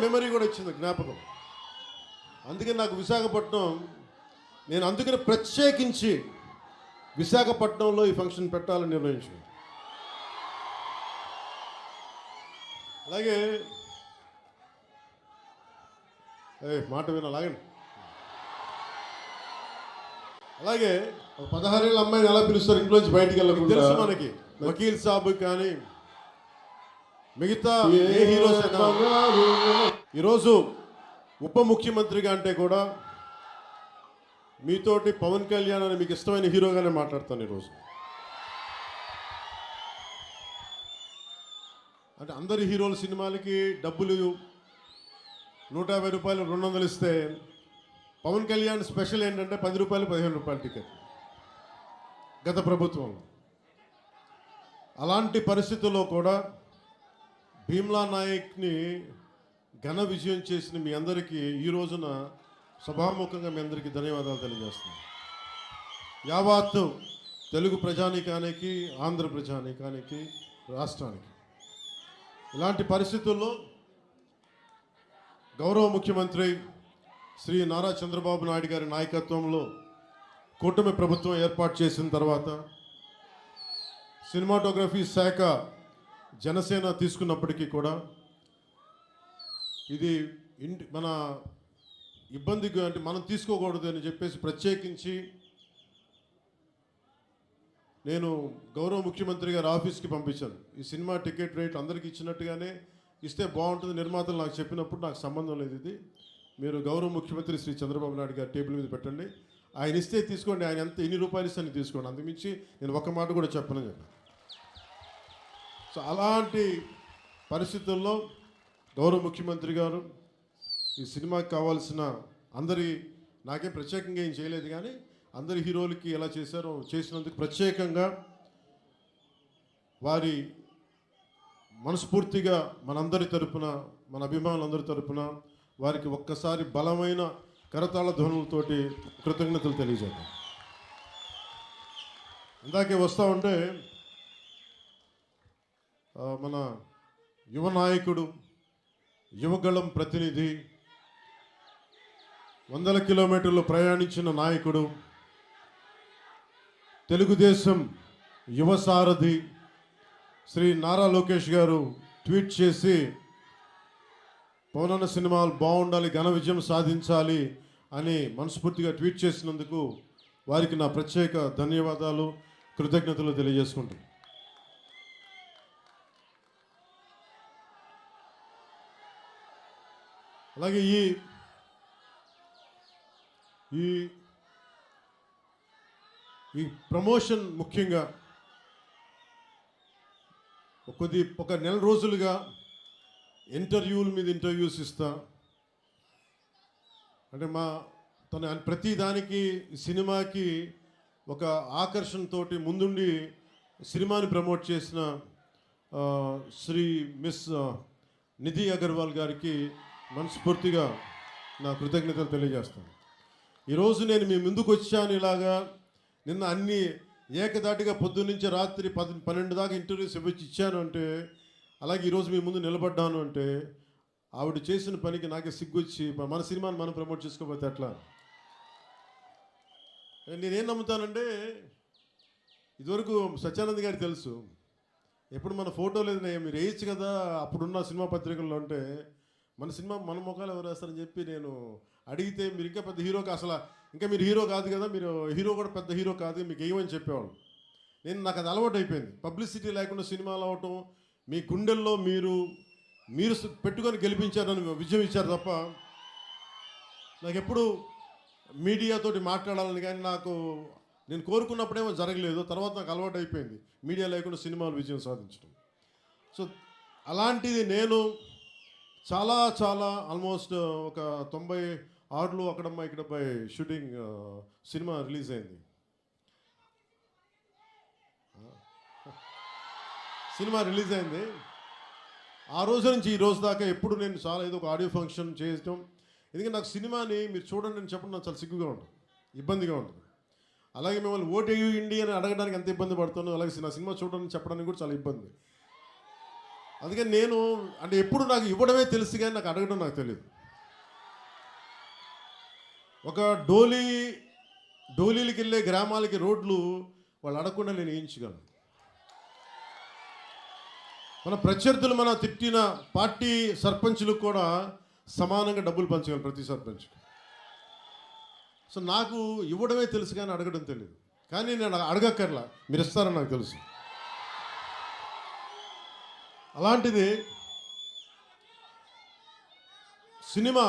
Memory కూడా వచ్చింది, జ్ఞాపకం. అందుకని నాకు విశాఖపట్నం, నేను అందుకని ప్రత్యేకించి విశాఖపట్నంలో ఈ ఫంక్షన్ పెట్టాలని నిర్ణయించుకున్నాను. అలాగే మాట వినాలాగండి. అలాగే 16 ఏళ్ళ అమ్మాయిని ఎలా పిలుస్తారు ఇంట్లోంచి బయటికి వెళ్ళకుండా? తెలుసు మనకి, వకీల్ సాబ్ కానీ మిగతా ఏ హీరోస్ అయినా. ఈరోజు ఉప ముఖ్యమంత్రిగా అంటే కూడా మీతోటి పవన్ కళ్యాణ్ అని మీకు ఇష్టమైన హీరోగానే మాట్లాడతాను ఈరోజు. అంటే అందరి హీరోల సినిమాలకి డబ్బులు 150 రూపాయలు 200 ఇస్తే, పవన్ కళ్యాణ్ స్పెషల్ ఏంటంటే 10 రూపాయలు 15 రూపాయల టికెట్ గత ప్రభుత్వంలో. అలాంటి పరిస్థితుల్లో కూడా భీమ్లా నాయక్ని ఘన విజయం చేసిన మీ అందరికీ ఈ రోజున సభాముఖంగా మీ అందరికీ ధన్యవాదాలు తెలియజేస్తున్నాను. యావత్తు తెలుగు ప్రజానీకానికి, ఆంధ్ర ప్రజానీకానికి, రాష్ట్రానికి. ఇలాంటి పరిస్థితుల్లో గౌరవ ముఖ్యమంత్రి శ్రీ నారా చంద్రబాబు నాయుడు గారి నాయకత్వంలో కూటమి ప్రభుత్వం ఏర్పాటు చేసిన తర్వాత సినిమాటోగ్రఫీ శాఖ జనసేన తీసుకున్నప్పటికీ కూడా ఇది మన ఇబ్బందిగా, అంటే మనం తీసుకోకూడదు అని చెప్పేసి ప్రత్యేకించి నేను గౌరవ ముఖ్యమంత్రి గారి ఆఫీస్కి పంపించాను. ఈ సినిమా టికెట్ రేట్ అందరికీ ఇచ్చినట్టుగానే ఇస్తే బాగుంటుంది, నిర్మాతలు నాకు చెప్పినప్పుడు నాకు సంబంధం లేదు, ఇది మీరు గౌరవ ముఖ్యమంత్రి శ్రీ చంద్రబాబు నాయుడు గారి టేబుల్ మీద పెట్టండి, ఆయన ఇస్తే తీసుకోండి, ఆయన ఎంత ఎన్ని రూపాయలు ఇస్తే తీసుకోండి, అందుమించి నేను ఒక్క మాట కూడా చెప్పనని చెప్పాను. సో అలాంటి పరిస్థితుల్లో గౌరవ ముఖ్యమంత్రి గారు ఈ సినిమాకి కావాల్సిన నాకేం ప్రత్యేకంగా ఏం చేయలేదు, కానీ అందరి హీరోలకి ఎలా చేశారో చేసినందుకు ప్రత్యేకంగా వారి మనస్ఫూర్తిగా మనందరి తరపున, మన అభిమానులందరి తరపున వారికి ఒక్కసారి బలమైన కరతాళ ధ్వనులతోటి కృతజ్ఞతలు తెలియజేద్దాం. ఇందాకే వస్తూ ఉంటే మన యువ నాయకుడు, యువగళం ప్రతినిధి, 100 కిలోమీటర్లు ప్రయాణించిన నాయకుడు, తెలుగుదేశం యువ సారథి శ్రీ నారా లోకేష్ గారు ట్వీట్ చేసి పవనన్న సినిమాలు బాగుండాలి, ఘన విజయం సాధించాలి అని మనస్ఫూర్తిగా ట్వీట్ చేసినందుకు వారికి నా ప్రత్యేక ధన్యవాదాలు, కృతజ్ఞతలు తెలియజేసుకుంటాను. అలాగే ఈ ప్రమోషన్ ముఖ్యంగా ఒక నెల రోజులుగా ఇంటర్వ్యూల మీద ఇంటర్వ్యూస్ ఇస్తా, అంటే తన ప్రతి దానికి సినిమాకి ఒక ఆకర్షణతోటి ముందుండి సినిమాని ప్రమోట్ చేసిన శ్రీ మిస్ నిధి అగర్వాల్ గారికి మనస్ఫూర్తిగా నా కృతజ్ఞతలు తెలియజేస్తాను. ఈరోజు నేను మీ ముందుకు వచ్చాను ఇలాగా, నిన్న అన్ని ఏకదాటిగా పొద్దున్నుంచి రాత్రి 12 దాకా ఇంటర్వ్యూస్ ఇచ్చాను అంటే, అలాగే ఈరోజు మీ ముందు నిలబడ్డాను అంటే ఆవిడ చేసిన పనికి నాకే సిగ్గొచ్చి, మన సినిమాని మనం ప్రమోట్ చేసుకోకపోతే ఎట్లా? నేనేం నమ్ముతానంటే, ఇదివరకు సత్యానంద్ గారికి తెలుసు, ఎప్పుడు మన ఫోటో లేదు, మీరు వేయచ్చు కదా అప్పుడున్న సినిమా పత్రికల్లో అంటే, మన సినిమా మన ముఖాలు ఎవరు వేస్తారని చెప్పి నేను అడిగితే, మీరు ఇంకా పెద్ద హీరోకి అసలు ఇంకా మీరు హీరో కాదు కదా, మీరు హీరో కూడా పెద్ద హీరో కాదు, మీకు ఏమని చెప్పేవాళ్ళు. నాకు అది అలవాటు అయిపోయింది. పబ్లిసిటీ లేకుండా సినిమాలు అవటం, మీ గుండెల్లో మీరు పెట్టుకొని గెలిపించారని విజయం ఇచ్చారు తప్ప, నాకు ఎప్పుడు మీడియాతోటి మాట్లాడాలని కానీ నేను కోరుకున్నప్పుడేమో జరగలేదు. తర్వాత నాకు అలవాటు అయిపోయింది మీడియా లేకుండా సినిమాలు విజయం సాధించడం. సో అలాంటిది నేను చాలా ఆల్మోస్ట్ ఒక 96లో అక్కడమ్మ ఇక్కడపై షూటింగ్ సినిమా రిలీజ్ అయింది. ఆ రోజు నుంచి ఈ రోజు దాకా ఎప్పుడు నేను చాలా ఏదో ఒక ఆడియో ఫంక్షన్ చేయటం, ఎందుకంటే నాకు సినిమాని మీరు చూడండి అని చెప్పడం నాకు చాలా సిగ్గుగా ఉంటుంది, ఇబ్బందిగా ఉంటుంది. అలాగే మిమ్మల్ని ఓటు వేయండి అని అడగడానికి ఎంత ఇబ్బంది పడుతున్నాను, అలాగే నా సినిమా చూడడానికి చెప్పడానికి కూడా చాలా ఇబ్బంది. అందుకని నేను అంటే ఎప్పుడు నాకు ఇవ్వడమే తెలుసు కానీ నాకు అడగడం నాకు తెలియదు. ఒక డోలీలకి వెళ్ళే గ్రామాలకి రోడ్లు వాళ్ళు అడగకుండా నేను వేయించగలను. మన ప్రత్యర్థులు మన తిట్టిన పార్టీ సర్పంచులకు కూడా సమానంగా డబ్బులు పంచగలను ప్రతి సర్పంచ్కి. సో నాకు ఇవ్వడమే తెలుసు కానీ అడగడం తెలియదు. కానీ నేను అడగక్కర్లా, మీరు ఇస్తారని నాకు తెలుసు. అలాంటిది cinema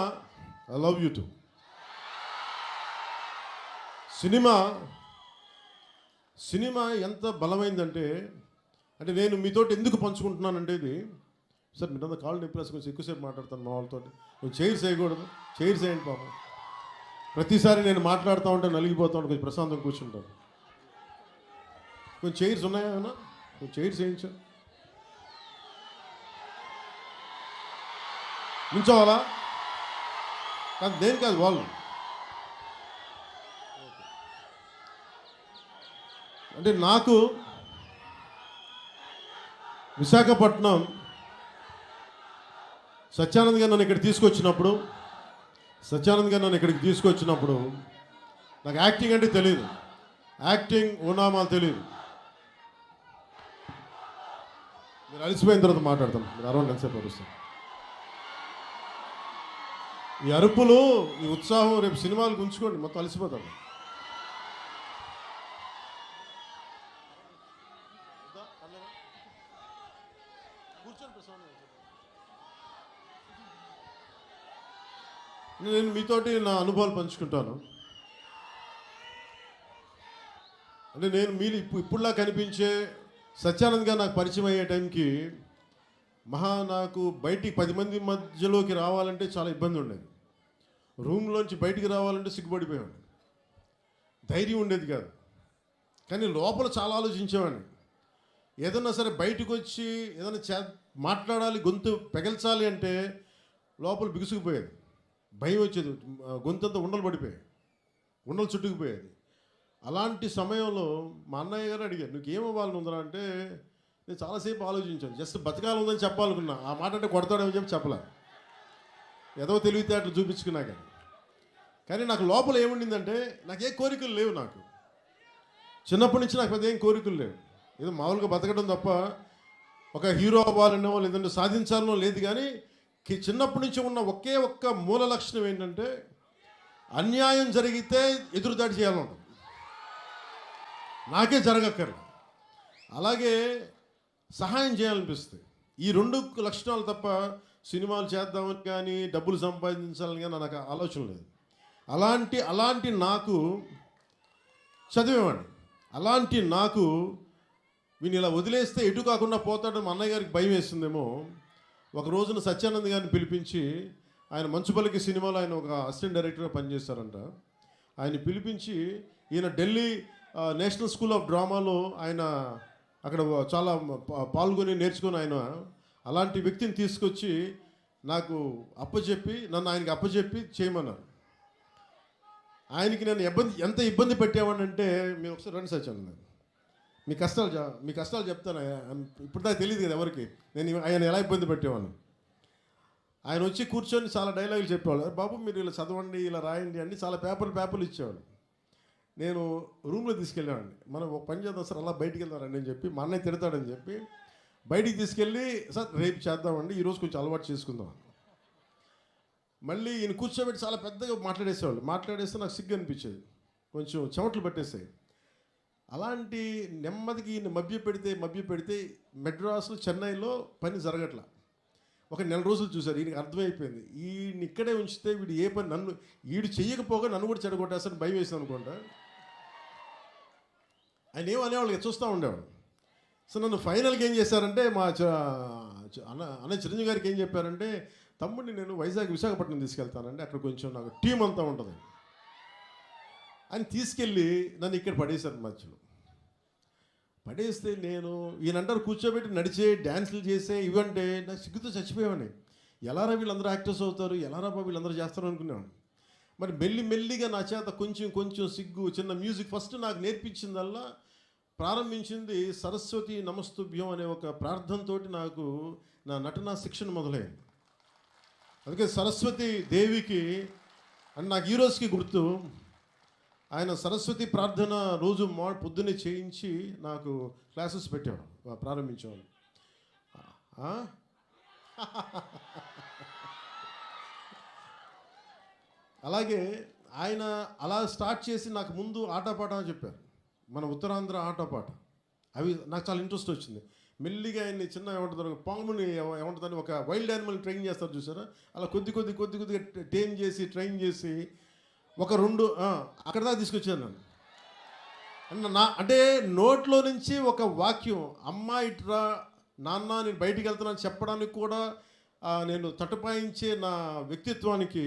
I love you to cinema ఎంత బలమైందంటే అంటే నేను మీతోటి ఎందుకు పంచుకుంటున్నానంటే ఇది సార్ మీరంతా కాళ్ళు నొప్పిలేసి కొంచెం ఎక్కువసేపు మాట్లాడతాను మా వాళ్ళతో. కొంచెం చైర్స్ వేయకూడదు, చైర్స్ వేయండి పాపం. ప్రతిసారి నేను మాట్లాడుతూ ఉంటే నలిగిపోతూ ఉంటే కొంచెం ప్రశాంతంగా కూర్చుంటాను. కొంచెం చైర్స్ ఉన్నాయా ఏమన్నా? కొంచెం చైర్స్ వేయించు. నించోవాలా? కాదు దేని కాదు వాళ్ళు అంటే నాకు విశాఖపట్నం సత్యానంద్ గారు నన్ను ఇక్కడికి తీసుకొచ్చినప్పుడు నాకు యాక్టింగ్ అంటే తెలియదు, యాక్టింగ్ ఓనామాలు తెలియదు. మీరు అలసిపోయిన తర్వాత మాట్లాడతాను, మీరు అరవై ఎంతసేపు అరుస్తాను. ఈ అరుపులు ఈ ఉత్సాహం రేపు సినిమాలకు ఉంచుకోండి, మొత్తం అలసిపోతాను. నేను మీతోటి నా అనుభవాలు పంచుకుంటాను. అంటే నేను మీరు ఇప్పుడులా కనిపించే సత్యానంద్ గారు నాకు పరిచయం అయ్యే టైంకి నాకు బయటికి 10 మంది మధ్యలోకి రావాలంటే చాలా ఇబ్బంది ఉండేది. రూమ్లోంచి బయటికి రావాలంటే సిగ్గుపడిపోయాడు, ధైర్యం ఉండేది కాదు. కానీ లోపల చాలా ఆలోచించేవాడిని. ఏదన్నా సరే బయటకు వచ్చి ఏదైనా మాట్లాడాలి, గొంతు పెగల్చాలి అంటే లోపల బిగుసుకుపోయేది, భయం వచ్చేది, గొంతంతా ఉండలు చుట్టుకుపోయేది. అలాంటి సమయంలో మా అన్నయ్య గారు అడిగారు, నువ్వు ఏమవ్వాలని ఉందా అంటే నేను చాలాసేపు ఆలోచించాను. జస్ట్ బతకాలి ఉందని చెప్పాలనుకున్నా. ఆ మాట అంటే కొడతాడని చెప్పి చెప్పలే, ఏదో తెలివితేటలు చూపించుకున్నా. కానీ నాకు లోపల ఏముండిందంటే నాకు ఏ కోరికలు లేవు. నాకు చిన్నప్పటి నుంచి నాకు పెద్ద ఏం కోరికలు లేవు. ఏదో మామూలుగా బతకడం తప్ప ఒక హీరో అవ్వాలనో లేదంటే సాధించాలనో లేదు. కానీ చిన్నప్పటి నుంచి ఉన్న ఒక్క మూల లక్షణం ఏంటంటే అన్యాయం జరిగితే ఎదురుదాడి చేయాలను, నాకే జరగక్కర్లేదు. అలాగే సహాయం చేయాలనిపిస్తుంది. ఈ 2 లక్షణాలు తప్ప సినిమాలు చేద్దామని కానీ డబ్బులు సంపాదించాలని కానీ నాకు ఆలోచన లేదు. అలాంటి నాకు చదివేవాడిని. అలాంటి నాకు వీని ఇలా వదిలేస్తే ఎటు కాకుండా పోతాడని మా అన్నయ్య గారికి భయం వేస్తుందేమో. ఒక రోజున సత్యానంద్ గారిని పిలిపించి, ఆయన మంచుపల్లికి సినిమాలో ఆయన ఒక అసిస్టెంట్ డైరెక్టర్గా పనిచేస్తారంట. ఆయన పిలిపించి ఈయన ఢిల్లీ నేషనల్ స్కూల్ ఆఫ్ డ్రామాలో ఆయన అక్కడ చాలా పాల్గొని నేర్చుకొని ఆయన అలాంటి వ్యక్తిని తీసుకొచ్చి నాకు నన్ను ఆయనకి అప్పచెప్పి చేయమన్నారు. ఆయనకి నేను ఎంత ఇబ్బంది పెట్టేవాడినంటే, మీరు ఒకసారి రండి సత్యానంద్, మీ కష్టాలు చెప్తాను. ఇప్పుడు దాకా తెలియదు కదా ఎవరికి నేను ఆయన ఎలా ఇబ్బంది పెట్టేవాడిని. ఆయన వచ్చి కూర్చొని చాలా డైలాగులు చెప్పేవాళ్ళు. బాబు మీరు ఇలా చదవండి, ఇలా రాయండి అని చాలా పేపర్లు ఇచ్చేవాళ్ళు. నేను రూమ్లో తీసుకెళ్ళేవాడిని. మనం ఒక పని చేద్దాం సార్, అలా బయటికి వెళ్తారండి అని చెప్పి, మా అన్నయ్య తిడతాడని చెప్పి బయటికి తీసుకెళ్ళి, సార్ రేపు చేద్దామండి, ఈరోజు కొంచెం అలవాటు చేసుకుందాం. మళ్ళీ ఈయన కూర్చోబెట్టి చాలా పెద్దగా మాట్లాడేస్తే నాకు సిగ్గు అనిపించేది, కొంచెం చెమటలు పట్టేస్తాయి. అలాంటి నెమ్మదికి ఈయన మభ్య పెడితే మెడ్రాస్లో చెన్నైలో పని జరగట్లా. ఒక 1 నెల రోజులు చూశారు. ఈయనకి అర్థమైపోయింది, ఈయన ఇక్కడే ఉంచితే వీడు ఏ పని వీడు చెయ్యకపోగా నన్ను కూడా చెడగొట్టేస్తాను భయం వేసింది అనుకుంటా. ఆయన ఏమనేవాళ్ళు చూస్తూ ఉండేవాడు. సో నన్ను ఫైనల్గా ఏం చేశారంటే మా అన్న చిరంజీవి గారికి ఏం చెప్పారంటే, తమ్ముడిని నేను విశాఖపట్నం తీసుకెళ్తానండి, అక్కడ కొంచెం నాకు టీం అంతా ఉంటుంది అని తీసుకెళ్ళి నన్ను ఇక్కడ పడేశారు. మధ్యలో పడేస్తే నేను ఈయనంటారు కూర్చోబెట్టి నడిచే డ్యాన్సులు చేసే ఇవంటే నాకు సిగ్గుతో చచ్చిపోయేవాడిని. ఎలారా వీళ్ళందరూ యాక్టర్స్ అవుతారు, ఎలారా వీళ్ళందరూ చేస్తారు అనుకునేవాడిని. మరి మెల్లిగా నా చేత కొంచెం సిగ్గు, చిన్న మ్యూజిక్ ఫస్ట్ నాకు నేర్పించిందల్లా ప్రారంభించింది సరస్వతి నమస్తుభ్యం అనే ఒక ప్రార్థనతోటి నాకు నా నటన శిక్షణ మొదలైంది. అందుకే సరస్వతి దేవికి అని నాకు ఈ రోజుకి గుర్తు. ఆయన సరస్వతి ప్రార్థన రోజు పొద్దున్నే చేయించి నాకు క్లాసెస్ పెట్టాడు, ప్రారంభించాడు. అలాగే ఆయన అలా స్టార్ట్ చేసి నాకు ముందు ఆటపాట అని చెప్పారు, మన ఉత్తరాంధ్ర ఆటపాట. అవి నాకు చాలా ఇంట్రెస్ట్ వచ్చింది. మెల్లిగా ఆయన్ని చిన్న ఏమంటారు పాముని ఏమంటుందని ఒక వైల్డ్ యానిమల్ ట్రైన్ చేస్తారు చూసారా, అలా కొద్దిగా ట్రైన్ చేసి ఒక 2 అక్కడ దాకా తీసుకొచ్చాను నన్ను. అంటే నోట్లో నుంచి ఒక వాక్యం, అమ్మ ఇట్రా నాన్న నేను బయటికి వెళ్తున్నాను చెప్పడానికి కూడా నేను తటపాయించే నా వ్యక్తిత్వానికి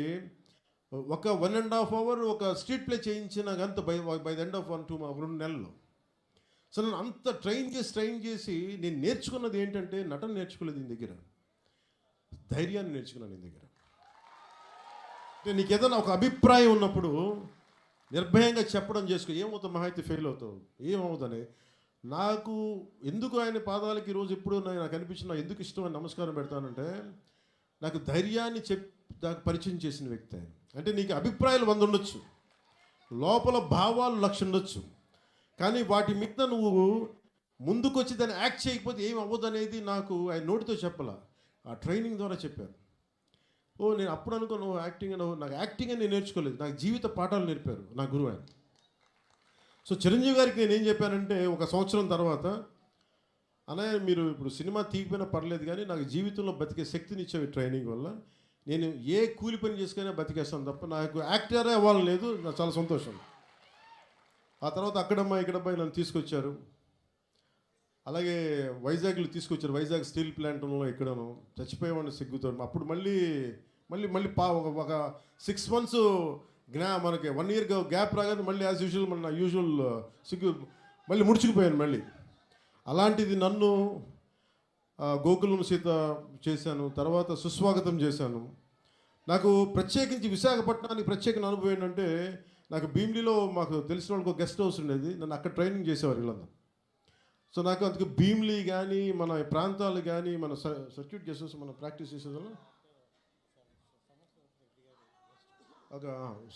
ఒక 1.5 hour ఒక స్ట్రీట్ ప్లే చేయించిన అంత బై ద ఎండ్ ఆఫ్ 2 నెలలు. సో నేను అంత ట్రైన్ చేసి నేను నేర్చుకున్నది ఏంటంటే నటన నేర్చుకోలేదు ఈయన దగ్గర, ధైర్యాన్ని నేర్చుకున్నాను ఈయన దగ్గర. అంటే నీకు ఏదైనా ఒక అభిప్రాయం ఉన్నప్పుడు నిర్భయంగా చెప్పడం చేసుకో. ఏమవుతావు, మహా అయితే ఫెయిల్ అవుతావు, ఏమవుతుందని. నాకు ఎందుకు ఆయన పాదాలకి ఈరోజు ఎప్పుడు నాకు అనిపించిన ఎందుకు ఇష్టమని నమస్కారం పెడతానంటే, నాకు ధైర్యాన్ని నాకు పరిచయం చేసిన వ్యక్తి ఆయన. అంటే నీకు అభిప్రాయాలు 100 ఉండొచ్చు, లోపల భావాలు 1,00,000 ఉండొచ్చు, కానీ వాటి మీద నువ్వు ముందుకొచ్చి దాన్ని యాక్ట్ చేయకపోతే ఏం అవ్వదు అనేది నాకు ఆయన నోటితో చెప్పాల, ఆ ట్రైనింగ్ ద్వారా చెప్పారు. నేను అప్పుడు అనుకో నువ్వు యాక్టింగ్ నాకు యాక్టింగ్ అని నేను నేర్చుకోలేదు, నాకు జీవిత పాఠాలు నేర్పారు నా గురువు ఆయన. సో చిరంజీవి గారికి నేను ఏం చెప్పానంటే 1 సంవత్సరం తర్వాత, అన్నయ్య మీరు ఇప్పుడు సినిమా తీయకపోయినా పర్లేదు కానీ నాకు జీవితంలో బతికే శక్తిని ఇచ్చేవి ట్రైనింగ్ వల్ల. నేను ఏ కూలి పని చేసుకునే బతికేస్తాను తప్ప నాకు యాక్టరే అవ్వాలని లేదు, నాకు చాలా సంతోషం. ఆ తర్వాత అక్కడమ్మా ఇక్కడమ్మా నన్ను తీసుకొచ్చారు. అలాగే వైజాగ్లో తీసుకొచ్చారు, వైజాగ్ స్టీల్ ప్లాంట్లో ఎక్కడను చచ్చిపోయేవాడిని సిగ్గుతో. అప్పుడు మళ్ళీ ఒక 6 months మనకి 1 year గ్యాప్ రాగానే మళ్ళీ యాజ్ యూజువల్ మన యూజువల్ సిగ్గు మళ్ళీ ముడుచుకుపోయాను మళ్ళీ. అలాంటిది నన్ను గోకులం సీత చేశాను, తర్వాత సుస్వాగతం చేశాను. నాకు ప్రత్యేకించి విశాఖపట్నానికి ప్రత్యేక అనుభవం ఏంటంటే, నాకు భీమిలిలో మాకు తెలిసిన వాళ్ళకి ఒక గెస్ట్ హౌస్ ఉండేది, నన్ను అక్కడ ట్రైనింగ్ చేసేవారు వీళ్ళందరూ. సో నాకు అందుకు భీమిలి కానీ మన ప్రాంతాలు కానీ మన సర్క్యూట్ గెస్ట్ హౌస్ మనం ప్రాక్టీస్ చేసేదాన్ని ఒక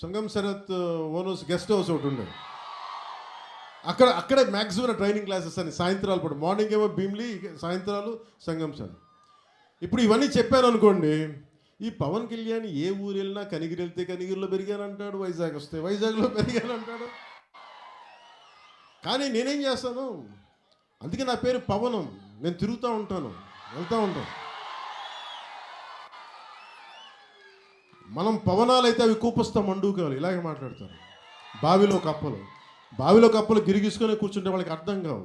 సంగం శరత్ ఓనర్స్ గెస్ట్ హౌస్ ఒకటి ఉండేది. అక్కడే మ్యాక్సిమం ట్రైనింగ్ క్లాసెస్ అని సాయంత్రాలు పూట, మార్నింగ్ ఏమో భీమిలి, సాయంత్రాలు సంగం శరత్. ఇప్పుడు ఇవన్నీ చెప్పాను అనుకోండి, ఈ పవన్ కళ్యాణ్ ఏ ఊరు వెళ్ళినా కనిగిరి వెళ్తే కనిగిరిలో పెరిగానంటాడు, వైజాగ్ వస్తే వైజాగ్లో పెరిగానంటాడు. కానీ నేనేం చేస్తాను, అందుకే నా పేరు పవనం, నేను తిరుగుతూ ఉంటాను, వెళ్తూ ఉంటాను. మనం పవనాలు అయితే అవి కూపొస్తాం మండుకోవాలి, ఇలాగే మాట్లాడతారు. బావిలో కప్పలు గిరిగిసుకొని కూర్చుంటే వాళ్ళకి అర్థం కావు.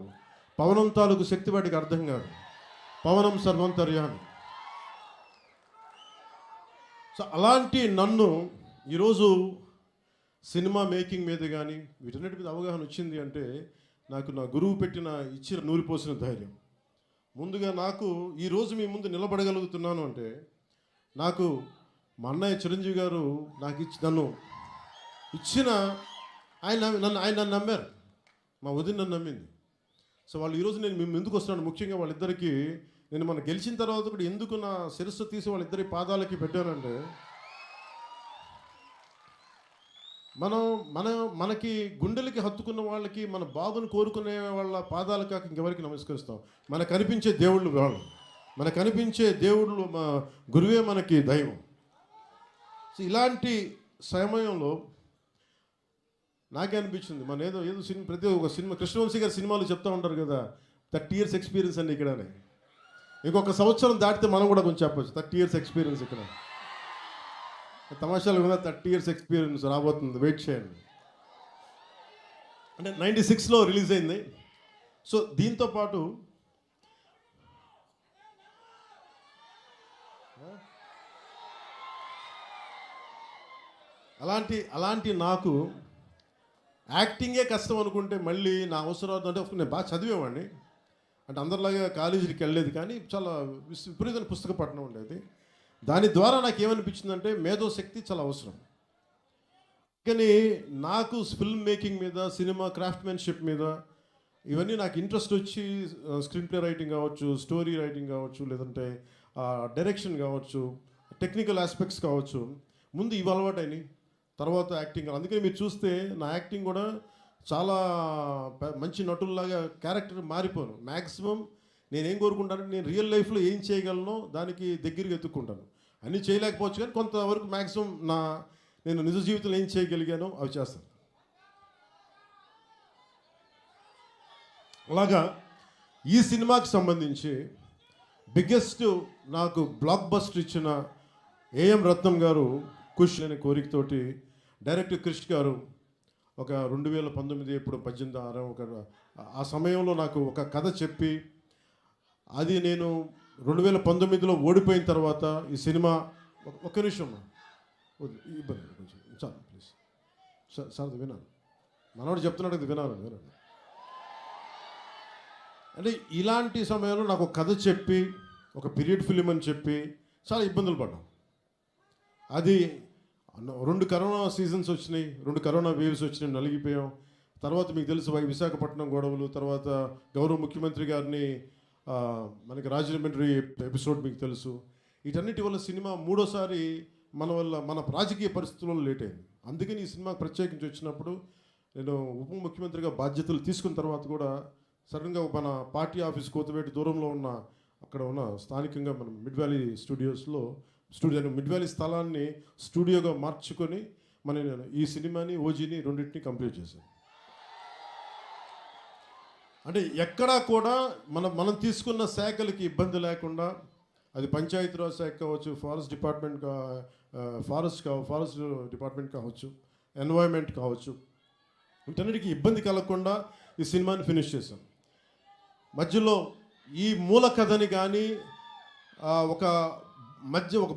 పవనం తాలూకు శక్తి వాటికి అర్థం కాదు. పవనం సర్వంతర్యామి. సో అలాంటి నన్ను ఈరోజు సినిమా మేకింగ్ మీద కానీ వీటన్నిటి మీద అవగాహన వచ్చింది అంటే నాకు నా గురువు ఇచ్చిన నూరిపోసిన ధైర్యం. ముందుగా నాకు ఈరోజు మీ ముందు నిలబడగలుగుతున్నాను అంటే నాకు మా అన్నయ్య చిరంజీవి గారు నాకు నన్ను ఇచ్చిన ఆయన నన్ను నమ్మారు, మా వదిన నన్ను నమ్మింది. సో వాళ్ళు ఈరోజు నేను మేము ఎందుకు వస్తున్నాను, ముఖ్యంగా వాళ్ళిద్దరికీ నేను మనం గెలిచిన తర్వాత కూడా ఎందుకు నా శిరస్సు తీసి వాళ్ళిద్దరి పాదాలకి పెట్టానంటే, మనకి గుండెలకి హత్తుకున్న వాళ్ళకి, మన బాధను కోరుకునే వాళ్ళ పాదాలు కాక ఇంకెవరికి నమస్కరిస్తాం. మనకు కనిపించే దేవుళ్ళు వాళ్ళు, మనకు కనిపించే దేవుళ్ళు మా గురువే మనకి దైవం. సో ఇలాంటి సమయంలో నాకే అనిపించింది, మన ఏదో సినిమా, ప్రతి ఒక్క సినిమా కృష్ణవంశీ గారి సినిమాలు చెప్తూ ఉంటారు కదా, 30 years ఎక్స్పీరియన్స్ అండి ఇక్కడనే. ఇంకొక సంవత్సరం దాటితే మనం కూడా కొంచెం చెప్పచ్చు 30 years ఎక్స్పీరియన్స్ ఇక్కడ. తమాషాలు కదా, 30 years ఎక్స్పీరియన్స్ రాబోతుంది, వెయిట్ చేయండి. అంటే 96లో రిలీజ్ అయింది. సో దీంతో పాటు అలాంటి నాకు యాక్టింగే కష్టం అనుకుంటే మళ్ళీ నా అవసరం అంటే నేను బాగా చదివేవాడిని, అంటే అందరిలాగా కాలేజీకి వెళ్ళలేదు, కానీ చాలా విపరీతమైన పుస్తక పఠనం ఉండేది. దాని ద్వారా నాకు ఏమనిపించిందంటే మేధోశక్తి చాలా అవసరం. కానీ నాకు ఫిల్మ్ మేకింగ్ మీద, సినిమా క్రాఫ్ట్మెన్షిప్ మీద ఇవన్నీ నాకు ఇంట్రెస్ట్ వచ్చి స్క్రీన్ ప్లే రైటింగ్ కావచ్చు, స్టోరీ రైటింగ్ కావచ్చు, లేదంటే డైరెక్షన్ కావచ్చు, టెక్నికల్ ఆస్పెక్ట్స్ కావచ్చు, ముందు ఇవి అలవాటైనాయి, తర్వాత యాక్టింగ్. అందుకని మీరు చూస్తే నా యాక్టింగ్ కూడా చాలా మంచి నటుల్లాగా క్యారెక్టర్ మారిపోను. మ్యాక్సిమం నేనేం కోరుకుంటానంటే నేను రియల్ లైఫ్లో ఏం చేయగలనో దానికి దగ్గరగా ఎత్తుక్కుంటాను. అన్నీ చేయలేకపోవచ్చు కానీ కొంతవరకు మ్యాక్సిమం నేను నిజ జీవితంలో ఏం చేయగలిగానో అవి చేస్తాను. అలాగా ఈ సినిమాకి సంబంధించి బిగ్గెస్ట్ నాకు బ్లాక్ బస్టర్ ఇచ్చిన ఏఎం రత్నం గారు ఖుష్ అనే కోరికతోటి డైరెక్టర్ క్రిష్ గారు ఒక 2019 ఇప్పుడు 18 ఆ సమయంలో నాకు ఒక కథ చెప్పి, అది నేను 2019లో ఓడిపోయిన తర్వాత ఈ సినిమా ఒక్క నిమిషం ఇబ్బంది కొంచెం చాలు ప్లీజ్ సార్ వినాలి, మనవాడు చెప్తున్నాడు ఇది వినాలి. అంటే ఇలాంటి సమయంలో నాకు ఒక కథ చెప్పి ఒక పీరియడ్ ఫిలిం అని చెప్పి చాలా ఇబ్బందులు పడ్డాం. అది 2 కరోనా సీజన్స్ వచ్చినాయి, 2 కరోనా వేవ్స్ వచ్చినాయి, నలిగిపోయాం. తర్వాత మీకు తెలుసు విశాఖపట్నం గొడవలు, తర్వాత గౌరవ ముఖ్యమంత్రి గారిని మనకి రాజమండ్రి ఎపిసోడ్ మీకు తెలుసు. వీటన్నిటి వల్ల సినిమా మూడోసారి మన రాజకీయ పరిస్థితుల్లో లేట్ అయింది. అందుకని ఈ సినిమాకి ప్రత్యేకించి వచ్చినప్పుడు నేను ఉప ముఖ్యమంత్రిగా బాధ్యతలు తీసుకున్న తర్వాత కూడా సడన్గా మన పార్టీ ఆఫీస్ కోతవేటి దూరంలో ఉన్న అక్కడ ఉన్న స్థానికంగా మనం మిడ్ వ్యాలీ మిడ్ వ్యాలీ స్థలాన్ని స్టూడియోగా మార్చుకొని నేను ఈ సినిమాని ఓజీని రెండింటిని కంప్లీట్ చేశాను. అంటే ఎక్కడా కూడా మనం తీసుకున్న శాఖలకి ఇబ్బంది లేకుండా, అది పంచాయతీరాజ్ శాఖ కావచ్చు, ఫారెస్ట్ డిపార్ట్మెంట్ కావచ్చు, ఎన్వైర్న్మెంట్ కావచ్చు, వీటన్నిటికీ ఇబ్బంది కలగకుండా ఈ సినిమాని ఫినిష్ చేశాం. మధ్యలో ఈ మూల కథని కానీ ఒక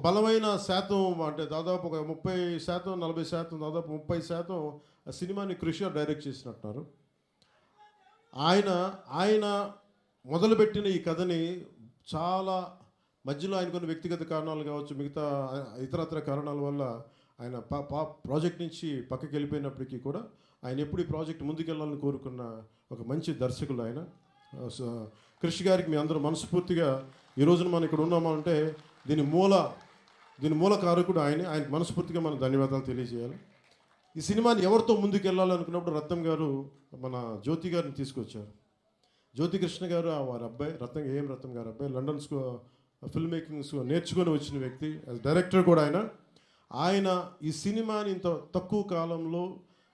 బలమైన శాతం, అంటే దాదాపు ఒక 30% 40%, దాదాపు 30% ఆ సినిమాని కృషి డైరెక్ట్ చేసినట్టున్నారు. ఆయన మొదలుపెట్టిన ఈ కథని చాలా మధ్యలో ఆయన కొన్ని వ్యక్తిగత కారణాలు కావచ్చు, మిగతా ఇతరత్ర కారణాల వల్ల ఆయన ప్రాజెక్ట్ నుంచి పక్కకి వెళ్ళిపోయినప్పటికీ కూడా ఆయన ఎప్పుడు ఈ ప్రాజెక్ట్ ముందుకెళ్ళాలని కోరుకున్న ఒక మంచి దర్శకులు ఆయన. కృషి గారికి మీ అందరూ మనస్ఫూర్తిగా ఈ రోజున మనం ఇక్కడ ఉన్నామంటే దీని మూల కారకుడు ఆయనకి మనస్ఫూర్తిగా మనం ధన్యవాదాలు తెలియజేయాలి. ఈ సినిమాని ఎవరితో ముందుకు వెళ్ళాలనుకున్నప్పుడు రత్నం గారు మన జ్యోతి గారిని తీసుకొచ్చారు. జ్యోతి కృష్ణ గారు వారి అబ్బాయి ఏఎం రత్నం గారి అబ్బాయి, లండన్ ఫిల్మ్ మేకింగ్స్ నేర్చుకొని వచ్చిన వ్యక్తి, డైరెక్టర్ కూడా ఆయన ఈ సినిమాని ఇంత తక్కువ కాలంలో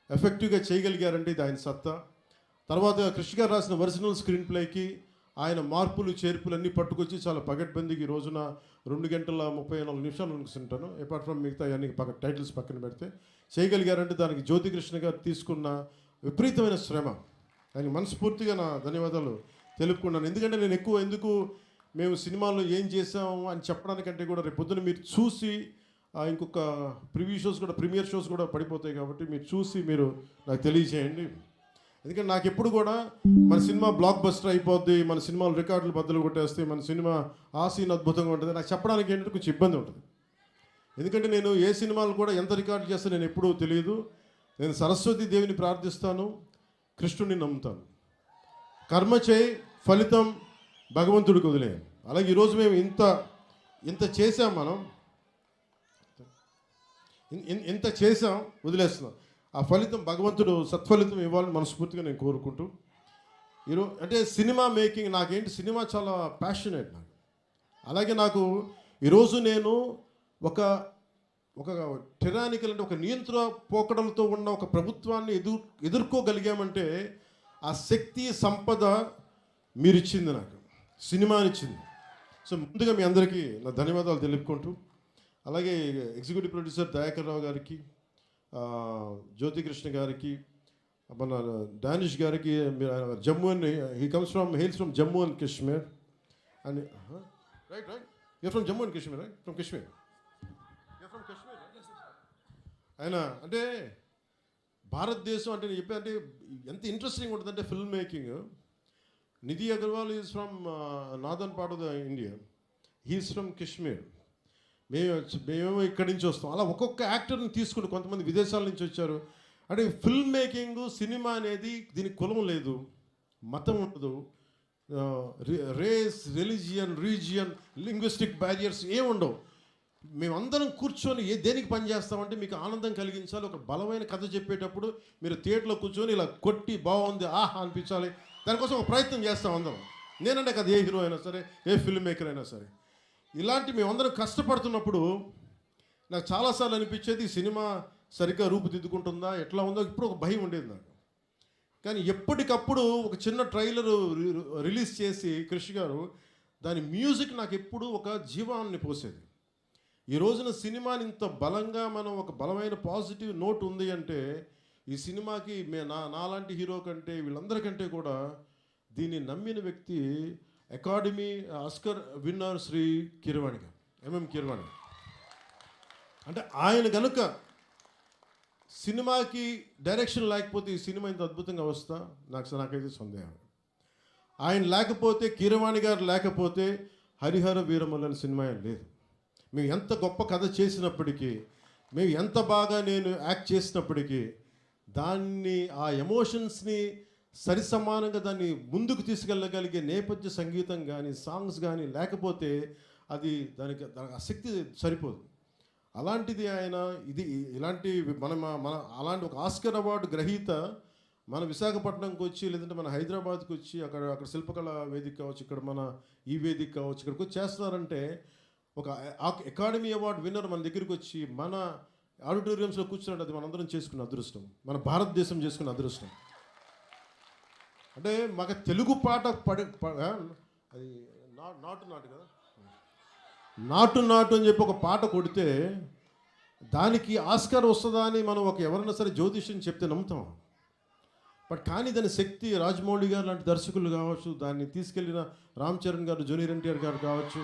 ఎఫెక్టివ్గా చేయగలిగారంటే ఇది ఆయన సత్తా. తర్వాత కృష్ణ గారు రాసిన ఒరిజినల్ స్క్రీన్ ప్లేకి ఆయన మార్పులు చేర్పులు అన్నీ పట్టుకొచ్చి చాలా పగడ్బందీకి ఈ రోజున 2 గంటల 34 నిమిషాలు అనుకుంటాను, అపార్ట్ ఫ్రమ్ మిగతా అన్ని టైటిల్స్ పక్కన పెడితే చేయగలిగారంటే దానికి జ్యోతి కృష్ణ గారు తీసుకున్న విపరీతమైన శ్రమ. ఆయనకి మనస్ఫూర్తిగా నా ధన్యవాదాలు తెలుపుకున్నాను. ఎందుకంటే నేను ఎందుకు మేము సినిమాలో ఏం చేసాము అని చెప్పడానికంటే కూడా రేపు పొద్దున మీరు చూసి ఇంకొక ప్రీమియర్ షోస్ కూడా పడిపోతాయి కాబట్టి మీరు చూసి నాకు తెలియజేయండి. ఎందుకంటే నాకు ఎప్పుడు కూడా మన సినిమా బ్లాక్ బస్టర్ అయిపోద్ది, మన సినిమాలు రికార్డులు బద్దలు కొట్టేస్తే, మన సినిమా ఆ సీన్ అద్భుతంగా ఉంటుంది, నాకు చెప్పడానికి ఏంటంటే కొంచెం ఇబ్బంది ఉంటుంది. ఎందుకంటే నేను ఏ సినిమాలు కూడా ఎంత రికార్డు చేస్తే నేను ఎప్పుడూ తెలియదు. నేను సరస్వతి దేవిని ప్రార్థిస్తాను, కృష్ణుడిని నమ్ముతాను. కర్మ చేయి, ఫలితం భగవంతుడికి వదిలేయాలి. అలాగే ఈరోజు మేము ఇంత చేసాం, మనం ఇంత చేసాం, వదిలేస్తున్నాం. ఆ ఫలితం భగవంతుడు సత్ఫలితం ఇవ్వాలని మనస్ఫూర్తిగా నేను కోరుకుంటూ ఈరోజు అంటే సినిమా మేకింగ్ సినిమా చాలా ప్యాషనేట్ నాకు. అలాగే నాకు ఈరోజు నేను ఒక టెరానికల్ అంటే ఒక నియంత్రణ పోకడలతో ఉన్న ఒక ప్రభుత్వాన్ని ఎదుర్కోగలిగామంటే ఆ శక్తి సంపద మీరు ఇచ్చింది, నాకు సినిమానిచ్చింది. సో ముందుగా మీ అందరికీ నా ధన్యవాదాలు తెలుపుకుంటూ, అలాగే ఎగ్జిక్యూటివ్ ప్రొడ్యూసర్ దయాకర్ రావు గారికి, జ్యోతి కృష్ణ గారికి, మన డానిష్ గారికి, Jammu and hails from Jammu and Kashmir and right your from Jammu and Kashmir, right from Kashmir, your from Kashmir. ఆయన అంటే భారతదేశం అంటే నేను చెప్పే ఎంత ఇంట్రెస్టింగ్ ఉంటుందంటే film making. Nidhi Agarwal is from northern part of the India, he is from Kashmir. మేము ఇక్కడి నుంచి వస్తాం. అలా ఒక్కొక్క యాక్టర్ని తీసుకుని కొంతమంది విదేశాల నుంచి వచ్చారు. అంటే ఫిల్మ్ మేకింగ్, సినిమా అనేది దీనికి కులం లేదు, మతం ఉండదు, రేస్, రీజియన్, లింగ్విస్టిక్ బ్యారియర్స్ ఏముండవు. మేమందరం కూర్చొని దేనికి పని చేస్తామంటే మీకు ఆనందం కలిగించాలి. ఒక బలమైన కథ చెప్పేటప్పుడు మీరు థియేటర్లో కూర్చొని ఇలా కొట్టి బాగుంది ఆహా అనిపించాలి, దానికోసం ఒక ప్రయత్నం చేస్తాం అందరం. నేనంటే కదా ఏ హీరో అయినా సరే, ఏ ఫిల్మ్ మేకర్ అయినా సరే, ఇలాంటి మేమందరం కష్టపడుతున్నప్పుడు నాకు చాలాసార్లు అనిపించేది ఈ సినిమా సరిగ్గా రూపుదిద్దుకుంటుందా, ఎట్లా ఉందో ఇప్పుడు ఒక భయం ఉండేది నాకు. కానీ ఎప్పటికప్పుడు ఒక చిన్న ట్రైలర్ రిలీజ్ చేసి కృషి గారు దాని మ్యూజిక్ నాకు ఎప్పుడు ఒక జీవాన్ని పోసేది. ఈ రోజున సినిమాని ఇంత బలంగా మనం ఒక బలమైన పాజిటివ్ నోట్ ఉంది అంటే ఈ సినిమాకి నాలాంటి హీరో కంటే వీళ్ళందరికంటే కూడా దీన్ని నమ్మిన వ్యక్తి academy Oscar winner Shri Keeravani గారు, ఎంఎం కీరవాణి. అంటే ఆయన కనుక సినిమాకి డైరెక్షన్ లేకపోతే ఈ సినిమా ఇంత అద్భుతంగా వస్తా నాకైతే సందేహం. ఆయన లేకపోతే, కీరవాణి గారు లేకపోతే హరిహర వీరమల్లు అనే సినిమా లేదు. మేము ఎంత గొప్ప కథ చేసినప్పటికీ, మేము ఎంత బాగా నేను యాక్ట్ చేసినప్పటికీ దాన్ని ఆ ఎమోషన్స్ని సరిసమానంగా దాన్ని ముందుకు తీసుకెళ్ళగలిగే నేపథ్య సంగీతం కానీ సాంగ్స్ కానీ లేకపోతే అది దానికి ఆ శక్తి సరిపోదు. అలాంటిది ఆయన ఇలాంటి మన అలాంటి ఒక ఆస్కర్ అవార్డు గ్రహీత మన విశాఖపట్నంకి వచ్చి, లేదంటే మన హైదరాబాద్కి వచ్చి అక్కడ శిల్పకళ వేదిక కావచ్చు, ఇక్కడ మన ఈ వేదిక కావచ్చు, ఇక్కడికి వచ్చి చేస్తున్నారంటే ఒక అకాడమీ అవార్డు విన్నర్ మన దగ్గరికి వచ్చి మన ఆడిటోరియంస్లో కూర్చున్నట్టు అది మనందరం చేసుకున్న అదృష్టం, మన భారతదేశం చేసుకున్న అదృష్టం. అంటే మాకు తెలుగు పాట అది నాటు కదా, నాటు అని చెప్పి ఒక పాట కొడితే దానికి ఆస్కార్ వస్తుందా అని మనం ఎవరైనా సరే జ్యోతిష్యం చెప్తే నమ్ముతాం. బట్ కానీ దాని శక్తి రాజమౌళి గారు లాంటి దర్శకులు కావచ్చు, దాన్ని తీసుకెళ్ళిన రామ్ చరణ్ గారు, జూనియర్ ఎన్టీఆర్ గారు కావచ్చు,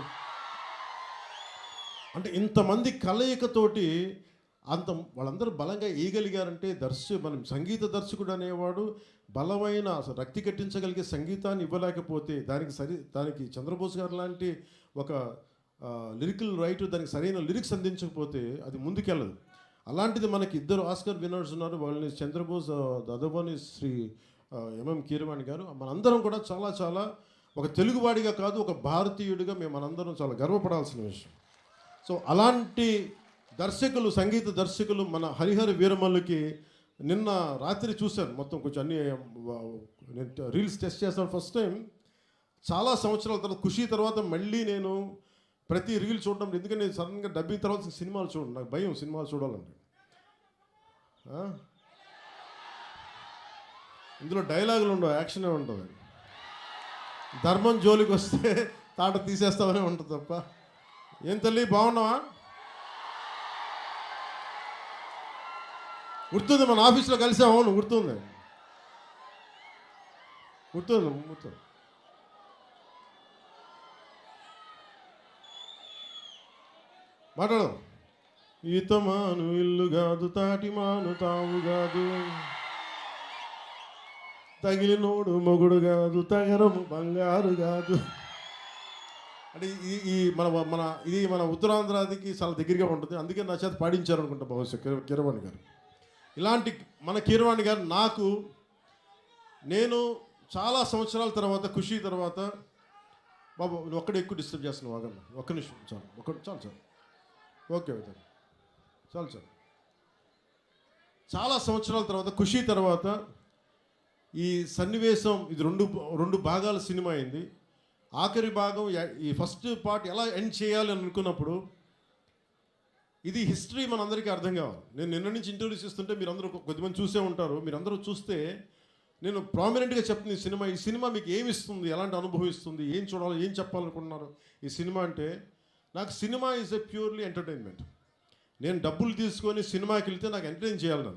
అంటే ఇంతమంది కలయికతోటి వాళ్ళందరూ బలంగా వేయగలిగారంటే మనం సంగీత దర్శకుడు అనేవాడు బలమైన అసలు రక్తి కట్టించగలిగే సంగీతాన్ని ఇవ్వలేకపోతే దానికి చంద్రబోస్ గారు లాంటి ఒక లిరికల్ రైటర్ దానికి సరైన లిరిక్స్ అందించకపోతే అది ముందుకెళ్ళదు. అలాంటిది మనకి ఇద్దరు ఆస్కర్ విన్నర్స్ ఉన్నారు. వాళ్ళని చంద్రబోస్, అదవని శ్రీ ఎంఎం కీరవాణి గారు. మనందరం కూడా చాలా చాలా ఒక తెలుగువాడిగా కాదు, ఒక భారతీయుడిగా మనందరం చాలా గర్వపడాల్సిన విషయం. సో అలాంటి దర్శకులు, సంగీత దర్శకులు మన హరిహర వీరమల్లుకి నిన్న రాత్రి చూశాను మొత్తం కొంచెం అన్ని నేను రీల్స్ టెస్ట్ చేస్తాను ఫస్ట్ టైం చాలా సంవత్సరాల తర్వాత. ఖుషి తర్వాత మళ్ళీ నేను ప్రతి రీల్ చూడడం, ఎందుకంటే నేను సడన్గా డబ్బింగ్ తర్వాత సినిమాలు చూడండి, నాకు భయం సినిమాలు చూడాలంటే. ఇందులో డైలాగులు ఉండవు, యాక్షనే ఉంటుంది. ధర్మం జోలికి వస్తే తాట తీసేస్తామనే ఉంటుంది తప్ప. ఏం తల్లి బాగున్నావా? గుర్తుంది, మన ఆఫీస్లో కలిసాము. అవును గుర్తుంది. మాట్లాడు. ఈతమాను ఇల్లు కాదు, తాటి మాను తావు కాదు, తగిలినోడు మొగుడు కాదు, తగరము బంగారు కాదు. అంటే ఇది మన ఉత్తరాంధ్రాదికి చాలా దగ్గరగా ఉంటుంది. అందుకే నా చేత పాడించారు అనుకుంటా బహుశా కీరవాణి గారు. ఇలాంటి మన కీరవాణి గారు నేను చాలా సంవత్సరాల తర్వాత, ఖుషి తర్వాత, బాబు నువ్వు ఒక్కడే ఎక్కువ డిస్టర్బ్ చేస్తున్నావు, వాగన్న ఒక్క నిమిషం చాలు ఓకే చాలు. చాలా సంవత్సరాల తర్వాత, ఖుషి తర్వాత ఈ సన్నివేశం, ఇది రెండు భాగాల సినిమా అయింది. ఆఖరి భాగం, ఈ ఫస్ట్ పార్ట్ ఎలా ఎండ్ చేయాలి అని అనుకున్నప్పుడు ఇది హిస్టరీ మనందరికీ అర్థం కావాలి. నేను నిన్న నుంచి ఇంట్రొడ్యూస్ చేస్తుంటే మీరందరూ కొద్దిమంది చూసే ఉంటారు. మీరందరూ చూస్తే నేను ప్రామినెంట్గా చెప్తున్న ఈ సినిమా మీకు ఏమి ఇస్తుంది, ఎలాంటి అనుభవం ఇస్తుంది, ఏం చూడాలి, ఏం చెప్పాలనుకుంటున్నారు ఈ సినిమా అంటే. నాకు cinema is a purely entertainment. నేను డబ్బులు తీసుకొని సినిమాకి వెళ్తే నాకు ఎంటర్టైన్ చేయాలి.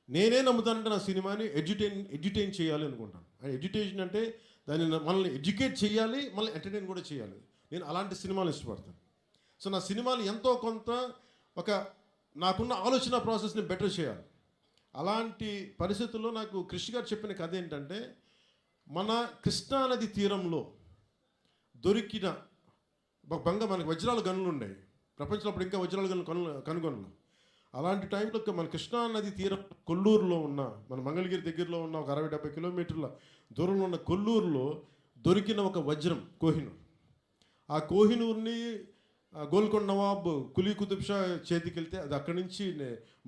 నేనే నమ్ముతానంటే నా సినిమాని ఎడ్యుటైన్ చేయాలి అనుకుంటాను. ఎడ్యుటేషన్ అంటే దాన్ని మనల్ని ఎడ్యుకేట్ చేయాలి, మళ్ళీ ఎంటర్టైన్ కూడా చేయాలి. నేను అలాంటి సినిమాలు ఇష్టపడతాను. సో నా సినిమాలు ఎంతో కొంత నాకున్న ఆలోచన ప్రాసెస్ని బెటర్ చేయాలి. అలాంటి పరిస్థితుల్లో నాకు కృషి గారు చెప్పిన కథ ఏంటంటే, మన కృష్ణానది తీరంలో దొరికిన మనకి వజ్రాల గనులు ఉండేవి ప్రపంచంలో. అప్పుడు ఇంకా వజ్రాల గనులు కనుగొనలు. అలాంటి టైంలో మన కృష్ణా నది తీరం కొల్లూరులో ఉన్న మన మంగళగిరి దగ్గరలో ఉన్న ఒక 60-70 కిలోమీటర్ల దూరంలో ఉన్న కొల్లూరులో దొరికిన ఒక వజ్రం కోహినూర్. ఆ కోహినూర్ని గోల్కొండ నవాబ్ కులీ కుతుబ్ షా చేతికి వెళ్తే అది అక్కడి నుంచి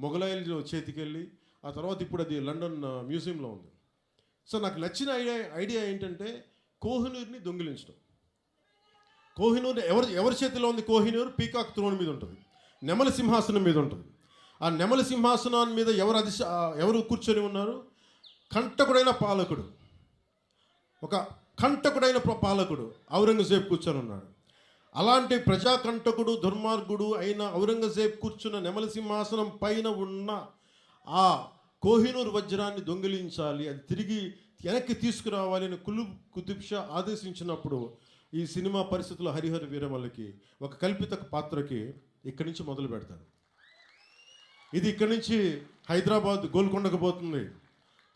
మొఘలాయిల చేతికి వెళ్ళి ఆ తర్వాత ఇప్పుడు అది లండన్ మ్యూజియంలో ఉంది. సో నాకు నచ్చిన ఐడియా ఏంటంటే కోహినూర్ని దొంగిలించడం. కోహినూర్ ఎవరి చేతిలో ఉంది? కోహినూర్ పీకాక్ త్రోన్ మీద ఉంటుంది, నెమల సింహాసనం మీద ఉంటుంది. ఆ నెమల సింహాసనాన్ని మీద ఎవరు కూర్చొని ఉన్నారు? కంటకుడైన పాలకుడు, ఒక కంటకుడైన పాలకుడు ఔరంగజేబ్ కూర్చొని ఉన్నాడు. అలాంటి ప్రజాకంటకుడు దుర్మార్గుడు అయిన ఔరంగజేబ్ కూర్చున్న నెమల సింహాసనం పైన ఉన్న ఆ కోహినూర్ వజ్రాన్ని దొంగిలించాలి, అది తిరిగి వెనక్కి తీసుకురావాలి అని కుతుబ్ షా ఆదేశించినప్పుడు ఈ సినిమా పరిస్థితుల్లో హరిహర వీరమల్లకి ఒక కల్పిత పాత్రకి ఇక్కడి నుంచి మొదలు పెడతారు. ఇది ఇక్కడి నుంచి హైదరాబాద్ గోల్కొండకు పోతుంది,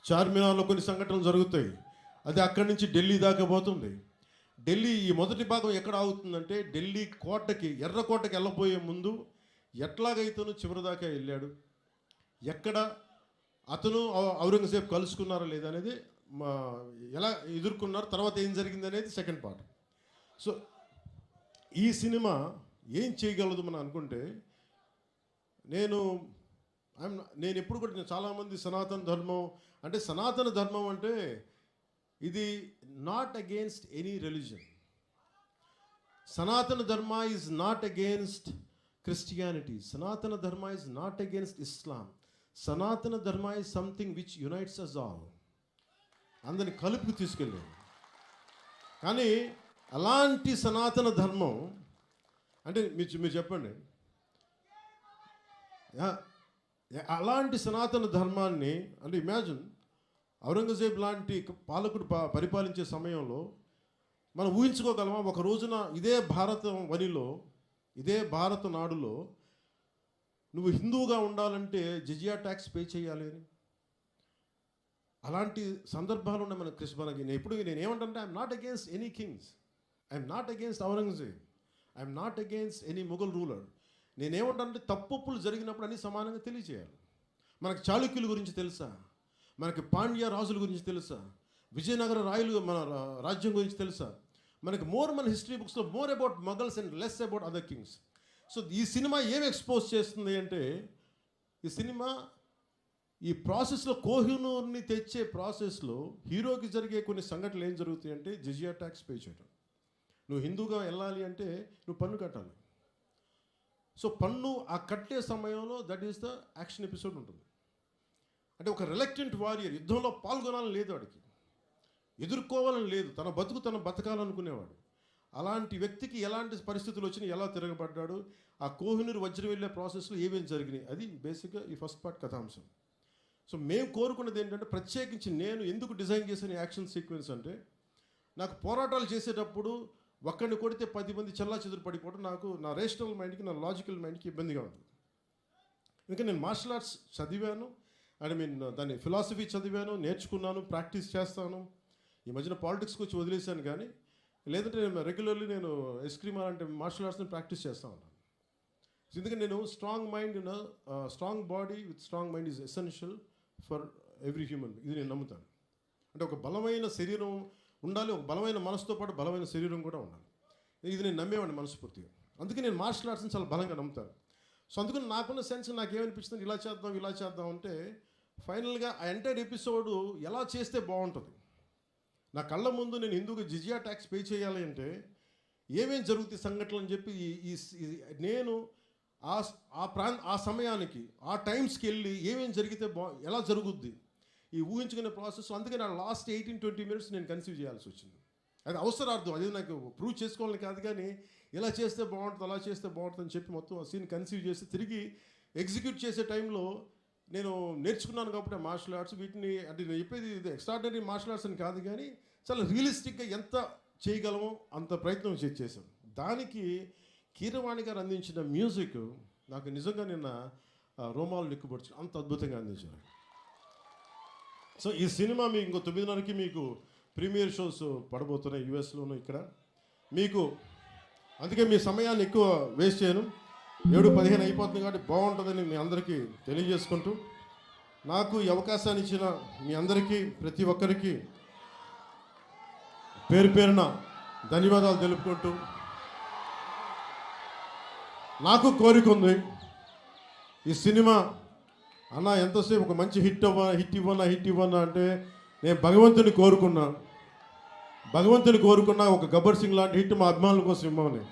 చార్మినార్లో కొన్ని సంఘటనలు జరుగుతాయి, అది అక్కడి నుంచి ఢిల్లీ దాకా పోతుంది. ఢిల్లీ ఈ మొదటి భాగం ఎక్కడ ఆగుతుందంటే ఢిల్లీ కోటకి, ఎర్రకోటకి వెళ్ళబోయే ముందు ఎట్లాగైతేనూ చివరి దాకా వెళ్ళాడు, ఎక్కడ అతను ఔరంగజేబ్ కలుసుకున్నారా లేదా అనేది, ఎలా ఎదుర్కొన్నారు, తర్వాత ఏం జరిగింది అనేది సెకండ్ పార్ట్. సో ఈ సినిమా ఏం చేయగలదు మనం అనుకుంటే, నేను ఎప్పుడు కూడా చాలామంది సనాతన ధర్మం అంటే ఇది నాట్ అగేన్స్ట్ ఎనీ రిలీజన్. సనాతన Dharma is not against Christianity. సనాతన Dharma is not against Islam. Sanatana Dharma is something which unites us all. అందరిని కలుపుకు తీసుకెళ్ళాడు. కానీ అలాంటి సనాతన ధర్మం అంటే మీరు చెప్పండి, అలాంటి సనాతన ధర్మాన్ని అంటే ఇమాజిన్ ఔరంగజేబ్ లాంటి పాలకుడు పరిపాలించే సమయంలో మనం ఊహించుకోగలమా? ఒక రోజున ఇదే భారతం వనిలో, ఇదే భారత నాడులో నువ్వు హిందువుగా ఉండాలంటే జిజియా ట్యాక్స్ పే చేయాలి అని. అలాంటి సందర్భాలు ఉన్నాయి మనకి. నేను ఏమంటే I'm not against any kings, I'm not against Aurangzeb, I'm not against any Mughal ruler. నేనేమంటే తప్పులు జరిగినప్పుడు అన్ని సమానంగా తెలియజేయాలి. మనకి చాళుక్యుల గురించి తెలుసా? మనకి పాండ్య రాజుల గురించి తెలుసా? విజయనగర రాయలు మన రాజ్యం గురించి తెలుసా? మనకి మన హిస్టరీ బుక్స్లో more about Mughals and less about other Kings. So ఈ సినిమా ఏం ఎక్స్పోజ్ చేస్తుంది అంటే, ఈ సినిమా ఈ ప్రాసెస్లో కోహినూర్ని తెచ్చే ప్రాసెస్లో హీరోకి జరిగే కొన్ని సంఘటనలు ఏం జరుగుతాయి అంటే జిజియా ట్యాక్స్ పే చేయడం. నువ్వు హిందూగా వెళ్ళాలి అంటే నువ్వు పన్ను కట్టాలి. సో పన్ను ఆ కట్టే సమయంలో that is the action episode ఉంటుంది. అంటే ఒక రిలక్టెంట్ వారియర్, యుద్ధంలో పాల్గొనాలని లేదు, వాడికి ఎదుర్కోవాలని లేదు, తన బతకాలనుకునేవాడు. అలాంటి వ్యక్తికి ఎలాంటి పరిస్థితులు వచ్చినాయి, ఎలా తిరగబడ్డాడు, ఆ కోహినూర్ వజ్రం వెళ్ళే ప్రాసెస్లో ఏమేమి జరిగినాయి, అది బేసిక్గా ఈ ఫస్ట్ పార్ట్ కథాంశం. సో మేము కోరుకున్నది ఏంటంటే, ప్రత్యేకించి నేను ఎందుకు డిజైన్ చేసిన యాక్షన్ సీక్వెన్స్ అంటే, నాకు పోరాటాలు చేసేటప్పుడు ఒక్కడిని కొడితే 10 మంది చెల్లా చెదురు పడిపోవడం నాకు నా రేషనల్ మైండ్కి, నా లాజికల్ మైండ్కి ఇబ్బందిగా ఉంటుంది. ఇంకా నేను మార్షల్ ఆర్ట్స్ చదివాను, దాన్ని ఫిలాసఫీ చదివాను, నేర్చుకున్నాను, ప్రాక్టీస్ చేస్తాను. ఈ మధ్యన పాలిటిక్స్కి వచ్చి వదిలేశాను, కానీ లేదంటే నేను రెగ్యులర్లీ ఎస్క్రీమ్ అంటే మార్షల్ ఆర్ట్స్ని ప్రాక్టీస్ చేస్తూ ఉంటాను. ఎందుకంటే నేను strong mind, strong body with strong mind is essential for every human. ఇది నేను నమ్ముతాను. అంటే ఒక బలమైన శరీరం ఉండాలి, ఒక బలమైన మనసుతో పాటు బలమైన శరీరం కూడా ఉండాలి. ఇది నేను నమ్మేవాడిని మనస్ఫూర్తిగా. అందుకే నేను మార్షల్ ఆర్ట్స్ని చాలా బలంగా నమ్ముతాను. సో అందుకని నాకున్న సెన్స్ నాకేమనిపిస్తుంది, ఇలా చేద్దాం అంటే ఫైనల్గా ఆ ఎంటైర్ ఎపిసోడ్ ఎలా చేస్తే బాగుంటుంది. నా కళ్ళ ముందు నేను హిందూగా జిజియా ట్యాక్స్ పే చేయాలి అంటే ఏమేం జరుగుతాయి సంఘటనలు అని చెప్పి నేను ఆ సమయానికి ఆ టైమ్స్కి వెళ్ళి ఏమేం జరిగితే ఎలా జరుగుద్ది ఈ ఊహించుకునే ప్రాసెస్. అందుకే నా లాస్ట్ 18-20 మినిట్స్ నేను కన్సీవ్ చేయాల్సి వచ్చింది. అది అవసరార్థం, అది నాకు ప్రూవ్ చేసుకోవాలని కాదు, కానీ ఇలా చేస్తే బాగుంటుంది, అలా చేస్తే బాగుంటుంది అని చెప్పి మొత్తం ఆ సీన్ కన్సీవ్ చేసి తిరిగి ఎగ్జిక్యూట్ చేసే టైంలో నేను నేర్చుకున్నాను కాబట్టి మార్షల్ ఆర్ట్స్. వీటిని అంటే నేను చెప్పేది ఇది ఎక్స్ట్రాడినరీ మార్షల్ ఆర్ట్స్ అని కాదు, కానీ చాలా రియలిస్టిక్గా ఎంత చేయగలమో అంత ప్రయత్నం చేశాను. దానికి కీరవాణి గారు అందించిన మ్యూజిక్ నాకు నిజంగా నిన్న రోమాలు నిక్కుపడుచు అంత అద్భుతంగా అందించారు. సో ఈ సినిమా మీకు ఇంకో 9:30కి మీకు ప్రీమియర్ షోస్ పడబోతున్నాయి యూఎస్లోను, ఇక్కడ మీకు. అందుకే మీ సమయాన్ని ఎక్కువ వేస్ట్ చేయను. 7:15 అయిపోతుంది కాబట్టి బాగుంటుందని మీ అందరికీ తెలియజేసుకుంటూ, నాకు ఈ అవకాశాన్ని ఇచ్చిన మీ అందరికీ, ప్రతి ఒక్కరికి పేరు పేరున ధన్యవాదాలు తెలుపుకుంటూ, నాకు కోరిక ఉంది, ఈ సినిమా అన్న ఎంతసేపు ఒక మంచి హిట్ ఇవ్వనా అంటే నేను భగవంతుని కోరుకున్నా ఒక గబ్బర్ సింగ్ లాంటి హిట్ మా అభిమానుల కోసం ఇవ్వమని.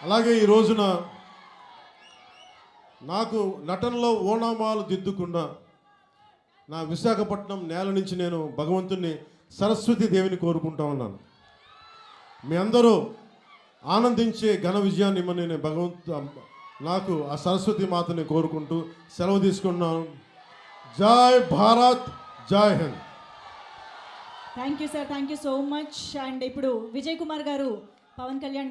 అలాగే ఈ రోజున నాకు నటనలో ఓనామాలు దిద్దుకున్న నా విశాఖపట్నం నేల నుంచి నేను భగవంతుని సరస్వతి దేవిని కోరుకుంటా ఉన్నాను. మీ అందరూ ఆనందించే ఘన విజయాన్ని ఇమ్మని నేను నాకు ఆ సరస్వతి మాతని కోరుకుంటూ సెలవు తీసుకున్నాను. జై భారత్, జై Hind. Thank you sir, thank you so much. And ఇప్పుడు విజయ్ కుమార్ గారు పవన్ కళ్యాణ్